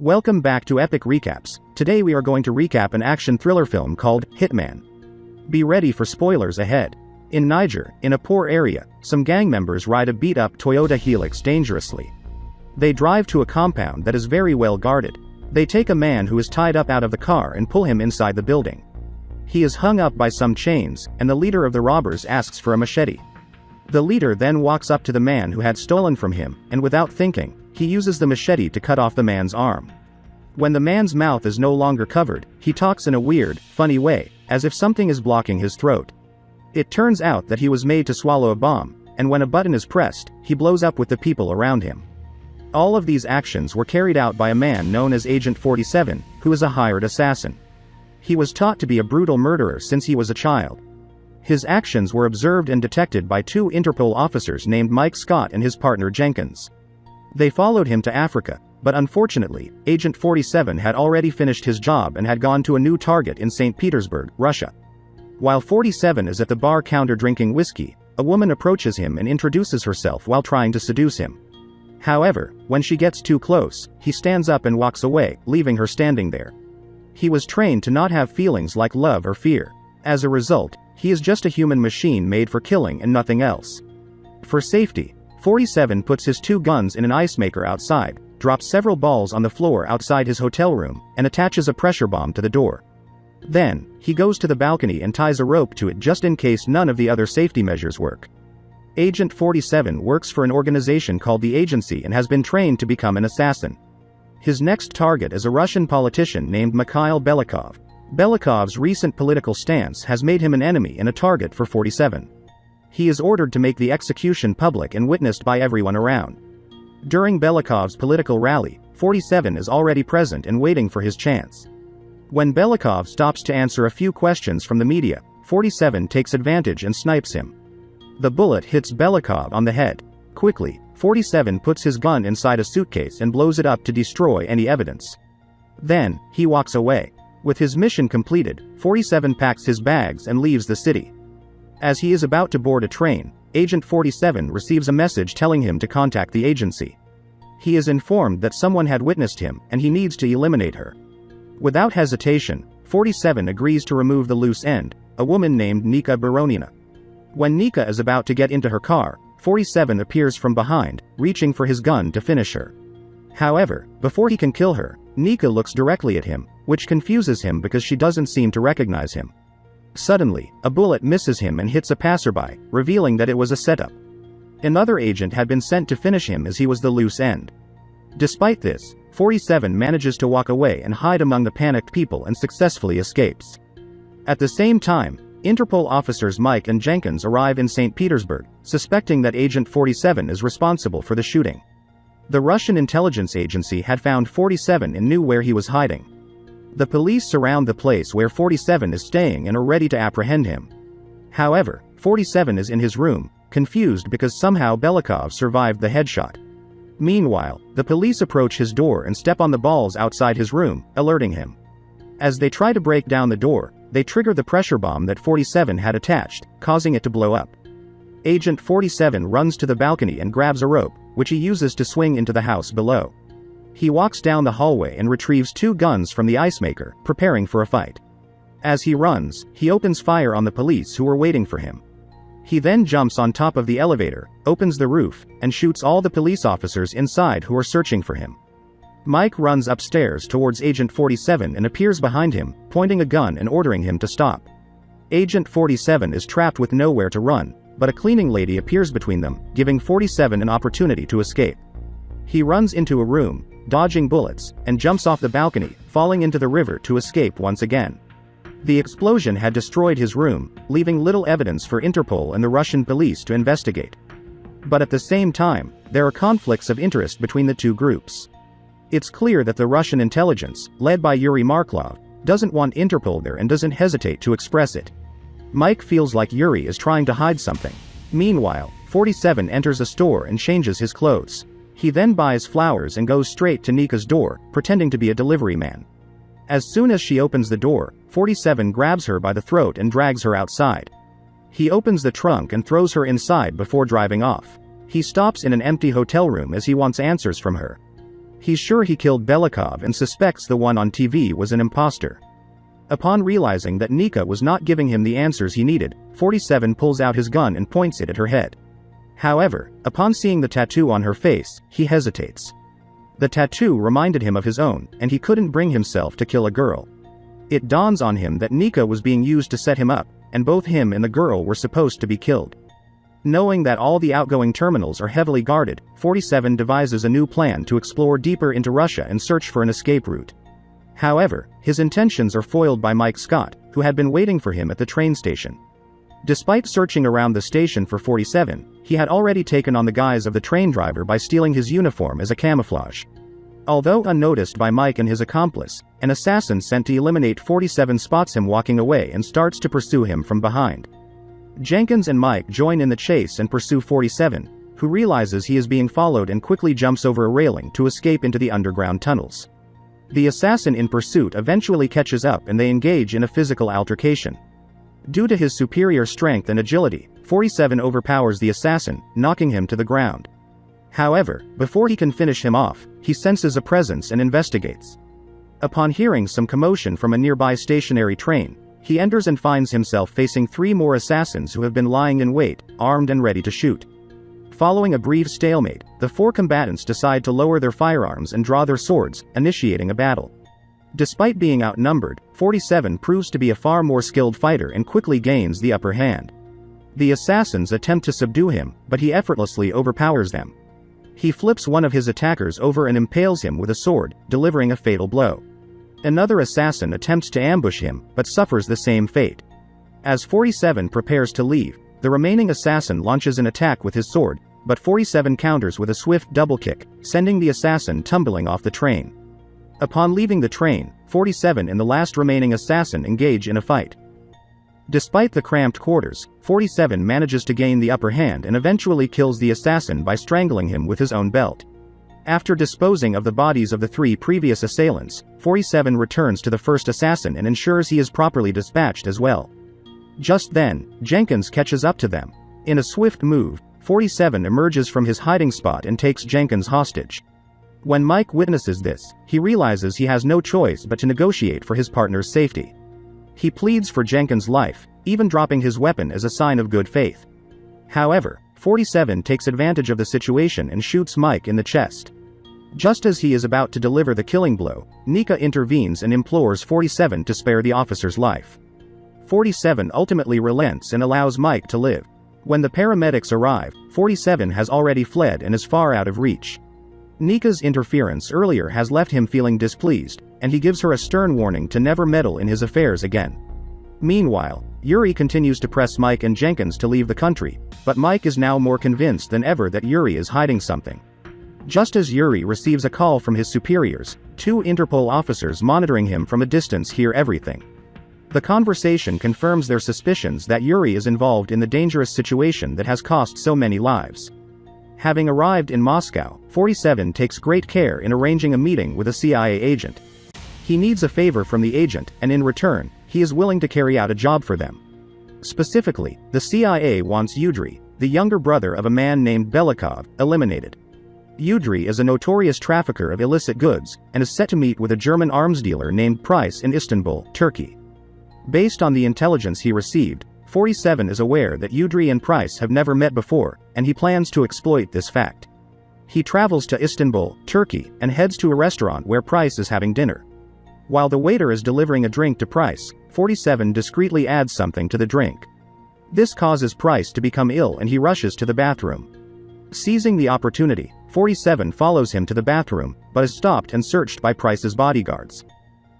Welcome back to Epic Recaps. Today we are going to recap an action thriller film called Hitman. Be ready for spoilers ahead. In Niger, in a poor area, some gang members ride a beat-up Toyota Hilux dangerously. They drive to a compound that is very well guarded. They take a man who is tied up out of the car and pull him inside the building. He is hung up by some chains, and the leader of the robbers asks for a machete. The leader then walks up to the man who had stolen from him, and without thinking, he uses the machete to cut off the man's arm. When the man's mouth is no longer covered, he talks in a weird, funny way, as if something is blocking his throat. It turns out that he was made to swallow a bomb, and when a button is pressed, he blows up with the people around him. All of these actions were carried out by a man known as Agent 47, who is a hired assassin. He was taught to be a brutal murderer since he was a child. His actions were observed and detected by two Interpol officers named Mike Scott and his partner Jenkins. They followed him to Africa, but unfortunately, Agent 47 had already finished his job and had gone to a new target in St. Petersburg, Russia. While 47 is at the bar counter drinking whiskey, a woman approaches him and introduces herself while trying to seduce him. However, when she gets too close, he stands up and walks away, leaving her standing there. He was trained to not have feelings like love or fear. As a result, he is just a human machine made for killing and nothing else. For safety, 47 puts his two guns in an ice maker outside, drops several balls on the floor outside his hotel room, and attaches a pressure bomb to the door. Then, he goes to the balcony and ties a rope to it just in case none of the other safety measures work. Agent 47 works for an organization called the Agency and has been trained to become an assassin. His next target is a Russian politician named Mikhail Belikov. Belikov's recent political stance has made him an enemy and a target for 47. He is ordered to make the execution public and witnessed by everyone around. During Belikov's political rally, 47 is already present and waiting for his chance. When Belikov stops to answer a few questions from the media, 47 takes advantage and snipes him. The bullet hits Belikov on the head. Quickly, 47 puts his gun inside a suitcase and blows it up to destroy any evidence. Then, he walks away. With his mission completed, 47 packs his bags and leaves the city. As he is about to board a train, Agent 47 receives a message telling him to contact the agency. He is informed that someone had witnessed him, and he needs to eliminate her. Without hesitation, 47 agrees to remove the loose end, a woman named Nika Baronina. When Nika is about to get into her car, 47 appears from behind, reaching for his gun to finish her. However, before he can kill her, Nika looks directly at him, which confuses him because she doesn't seem to recognize him. Suddenly, a bullet misses him and hits a passerby, revealing that it was a setup. Another agent had been sent to finish him as he was the loose end. Despite this, 47 manages to walk away and hide among the panicked people and successfully escapes. At the same time, Interpol officers Mike and Jenkins arrive in St. Petersburg, suspecting that Agent 47 is responsible for the shooting. The Russian intelligence agency had found 47 and knew where he was hiding. The police surround the place where 47 is staying and are ready to apprehend him. However, 47 is in his room, confused because somehow Belikov survived the headshot. Meanwhile, the police approach his door and step on the balls outside his room, alerting him. As they try to break down the door, they trigger the pressure bomb that 47 had attached, causing it to blow up. Agent 47 runs to the balcony and grabs a rope, which he uses to swing into the house below. He walks down the hallway and retrieves two guns from the ice maker, preparing for a fight. As he runs, he opens fire on the police who were waiting for him. He then jumps on top of the elevator, opens the roof, and shoots all the police officers inside who are searching for him. Mike runs upstairs towards Agent 47 and appears behind him, pointing a gun and ordering him to stop. Agent 47 is trapped with nowhere to run, but a cleaning lady appears between them, giving 47 an opportunity to escape. He runs into a room, dodging bullets, and jumps off the balcony, falling into the river to escape once again. The explosion had destroyed his room, leaving little evidence for Interpol and the Russian police to investigate. But at the same time, there are conflicts of interest between the two groups. It's clear that the Russian intelligence, led by Yuri Marklov, doesn't want Interpol there and doesn't hesitate to express it. Mike feels like Yuri is trying to hide something. Meanwhile, 47 enters a store and changes his clothes. He then buys flowers and goes straight to Nika's door, pretending to be a delivery man. As soon as she opens the door, 47 grabs her by the throat and drags her outside. He opens the trunk and throws her inside before driving off. He stops in an empty hotel room as he wants answers from her. He's sure he killed Belikov and suspects the one on TV was an imposter. Upon realizing that Nika was not giving him the answers he needed, 47 pulls out his gun and points it at her head. However, upon seeing the tattoo on her face, he hesitates. The tattoo reminded him of his own, and he couldn't bring himself to kill a girl. It dawns on him that Nika was being used to set him up, and both him and the girl were supposed to be killed. Knowing that all the outgoing terminals are heavily guarded, 47 devises a new plan to explore deeper into Russia and search for an escape route. However, his intentions are foiled by Mike Scott, who had been waiting for him at the train station. Despite searching around the station for 47, he had already taken on the guise of the train driver by stealing his uniform as a camouflage. Although unnoticed by Mike and his accomplice, an assassin sent to eliminate 47 spots him walking away and starts to pursue him from behind. Jenkins and Mike join in the chase and pursue 47, who realizes he is being followed and quickly jumps over a railing to escape into the underground tunnels. The assassin in pursuit eventually catches up and they engage in a physical altercation. Due to his superior strength and agility, 47 overpowers the assassin, knocking him to the ground. However, before he can finish him off, he senses a presence and investigates. Upon hearing some commotion from a nearby stationary train, he enters and finds himself facing 3 more assassins who have been lying in wait, armed and ready to shoot. Following a brief stalemate, the 4 combatants decide to lower their firearms and draw their swords, initiating a battle. Despite being outnumbered, 47 proves to be a far more skilled fighter and quickly gains the upper hand. The assassins attempt to subdue him, but he effortlessly overpowers them. He flips one of his attackers over and impales him with a sword, delivering a fatal blow. Another assassin attempts to ambush him, but suffers the same fate. As 47 prepares to leave, the remaining assassin launches an attack with his sword, but 47 counters with a swift double kick, sending the assassin tumbling off the train. Upon leaving the train, 47 and the last remaining assassin engage in a fight. Despite the cramped quarters, 47 manages to gain the upper hand and eventually kills the assassin by strangling him with his own belt. After disposing of the bodies of the 3 previous assailants, 47 returns to the first assassin and ensures he is properly dispatched as well. Just then, Jenkins catches up to them. In a swift move, 47 emerges from his hiding spot and takes Jenkins hostage. When Mike witnesses this, he realizes he has no choice but to negotiate for his partner's safety. He pleads for Jenkins' life, even dropping his weapon as a sign of good faith. However, 47 takes advantage of the situation and shoots Mike in the chest. Just as he is about to deliver the killing blow, Nika intervenes and implores 47 to spare the officer's life. 47 ultimately relents and allows Mike to live. When the paramedics arrive, 47 has already fled and is far out of reach. Nika's interference earlier has left him feeling displeased, and he gives her a stern warning to never meddle in his affairs again. Meanwhile, Yuri continues to press Mike and Jenkins to leave the country, but Mike is now more convinced than ever that Yuri is hiding something. Just as Yuri receives a call from his superiors, 2 Interpol officers monitoring him from a distance hear everything. The conversation confirms their suspicions that Yuri is involved in the dangerous situation that has cost so many lives. Having arrived in Moscow, 47 takes great care in arranging a meeting with a CIA agent. He needs a favor from the agent, and in return, he is willing to carry out a job for them. Specifically, the CIA wants Yudry, the younger brother of a man named Belikov, eliminated. Yudry is a notorious trafficker of illicit goods, and is set to meet with a German arms dealer named Price in Istanbul, Turkey. Based on the intelligence he received, 47 is aware that Yudry and Price have never met before, and he plans to exploit this fact. He travels to Istanbul, Turkey, and heads to a restaurant where Price is having dinner. While the waiter is delivering a drink to Price, 47 discreetly adds something to the drink. This causes Price to become ill and he rushes to the bathroom. Seizing the opportunity, 47 follows him to the bathroom, but is stopped and searched by Price's bodyguards.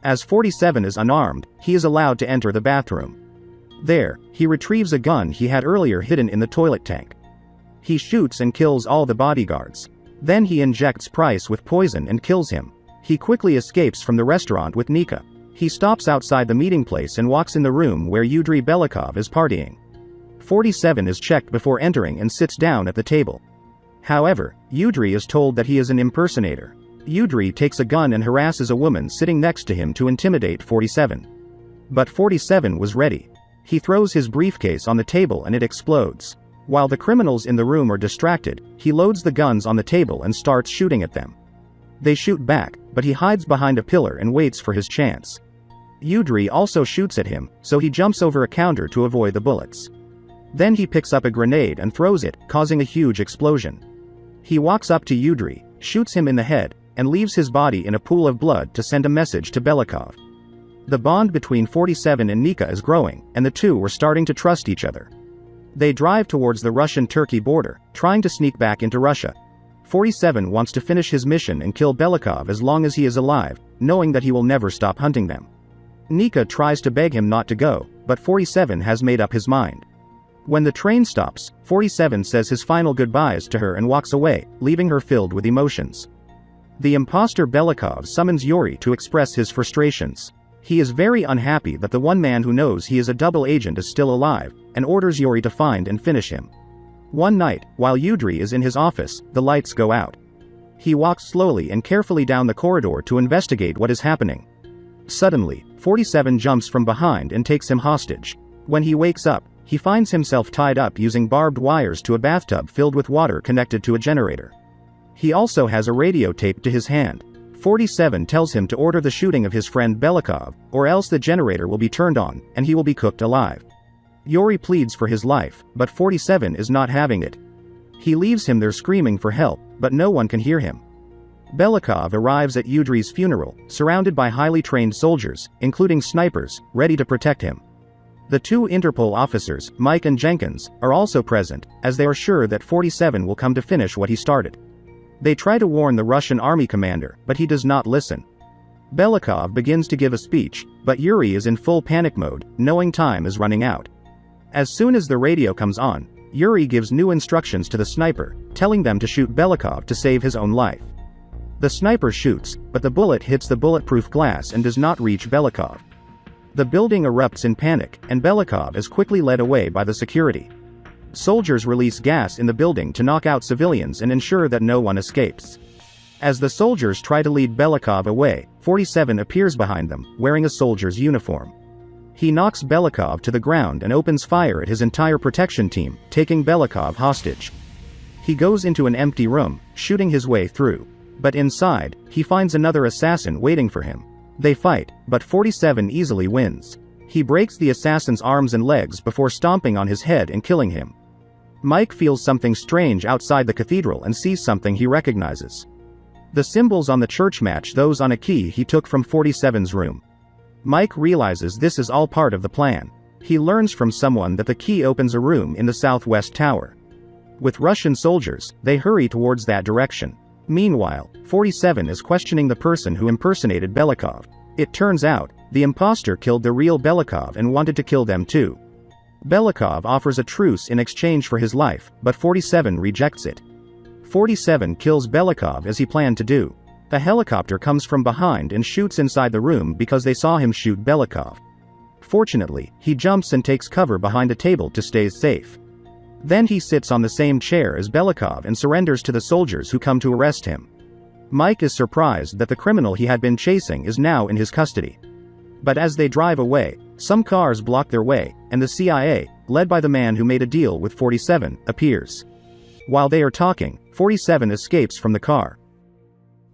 As 47 is unarmed, he is allowed to enter the bathroom. There, he retrieves a gun he had earlier hidden in the toilet tank. He shoots and kills all the bodyguards. Then he injects Price with poison and kills him. He quickly escapes from the restaurant with Nika. He stops outside the meeting place and walks in the room where Yudry Belikov is partying. 47 is checked before entering and sits down at the table. However, Yudry is told that he is an impersonator. Yudry takes a gun and harasses a woman sitting next to him to intimidate 47. But 47 was ready. He throws his briefcase on the table and it explodes. While the criminals in the room are distracted, he loads the guns on the table and starts shooting at them. They shoot back, but he hides behind a pillar and waits for his chance. Yudri also shoots at him, so he jumps over a counter to avoid the bullets. Then he picks up a grenade and throws it, causing a huge explosion. He walks up to Yudri, shoots him in the head, and leaves his body in a pool of blood to send a message to Belikov. The bond between 47 and Nika is growing, and the two were starting to trust each other. They drive towards the Russian-Turkey border, trying to sneak back into Russia. 47 wants to finish his mission and kill Belikov as long as he is alive, knowing that he will never stop hunting them. Nika tries to beg him not to go, but 47 has made up his mind. When the train stops, 47 says his final goodbyes to her and walks away, leaving her filled with emotions. The imposter Belikov summons Yuri to express his frustrations. He is very unhappy that the one man who knows he is a double agent is still alive, and orders Yuri to find and finish him. One night, while Yudri is in his office, the lights go out. He walks slowly and carefully down the corridor to investigate what is happening. Suddenly, 47 jumps from behind and takes him hostage. When he wakes up, he finds himself tied up using barbed wires to a bathtub filled with water connected to a generator. He also has a radio taped to his hand. 47 tells him to order the shooting of his friend Belikov, or else the generator will be turned on, and he will be cooked alive. Yuri pleads for his life, but 47 is not having it. He leaves him there screaming for help, but no one can hear him. Belikov arrives at Yudri's funeral, surrounded by highly trained soldiers, including snipers, ready to protect him. The two Interpol officers, Mike and Jenkins, are also present, as they are sure that 47 will come to finish what he started. They try to warn the Russian army commander, but he does not listen. Belikov begins to give a speech, but Yuri is in full panic mode, knowing time is running out. As soon as the radio comes on, Yuri gives new instructions to the sniper, telling them to shoot Belikov to save his own life. The sniper shoots, but the bullet hits the bulletproof glass and does not reach Belikov. The building erupts in panic, and Belikov is quickly led away by the security. Soldiers release gas in the building to knock out civilians and ensure that no one escapes. As the soldiers try to lead Belikov away, 47 appears behind them, wearing a soldier's uniform. He knocks Belikov to the ground and opens fire at his entire protection team, taking Belikov hostage. He goes into an empty room, shooting his way through. But inside, he finds another assassin waiting for him. They fight, but 47 easily wins. He breaks the assassin's arms and legs before stomping on his head and killing him. Mike feels something strange outside the cathedral and sees something he recognizes. The symbols on the church match those on a key he took from 47's room. Mike realizes this is all part of the plan. He learns from someone that the key opens a room in the southwest tower. With Russian soldiers, they hurry towards that direction. Meanwhile, 47 is questioning the person who impersonated Belikov. It turns out, the imposter killed the real Belikov and wanted to kill them too. Belikov offers a truce in exchange for his life, but 47 rejects it. 47 kills Belikov as he planned to do. A helicopter comes from behind and shoots inside the room because they saw him shoot Belikov. Fortunately, he jumps and takes cover behind a table to stay safe. Then he sits on the same chair as Belikov and surrenders to the soldiers who come to arrest him. Mike is surprised that the criminal he had been chasing is now in his custody. But as they drive away, some cars block their way, and the CIA, led by the man who made a deal with 47, appears. While they are talking, 47 escapes from the car.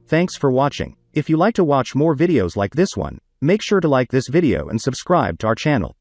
Thanks for watching. If you like to watch more videos like this one, make sure to like this video and subscribe to our channel.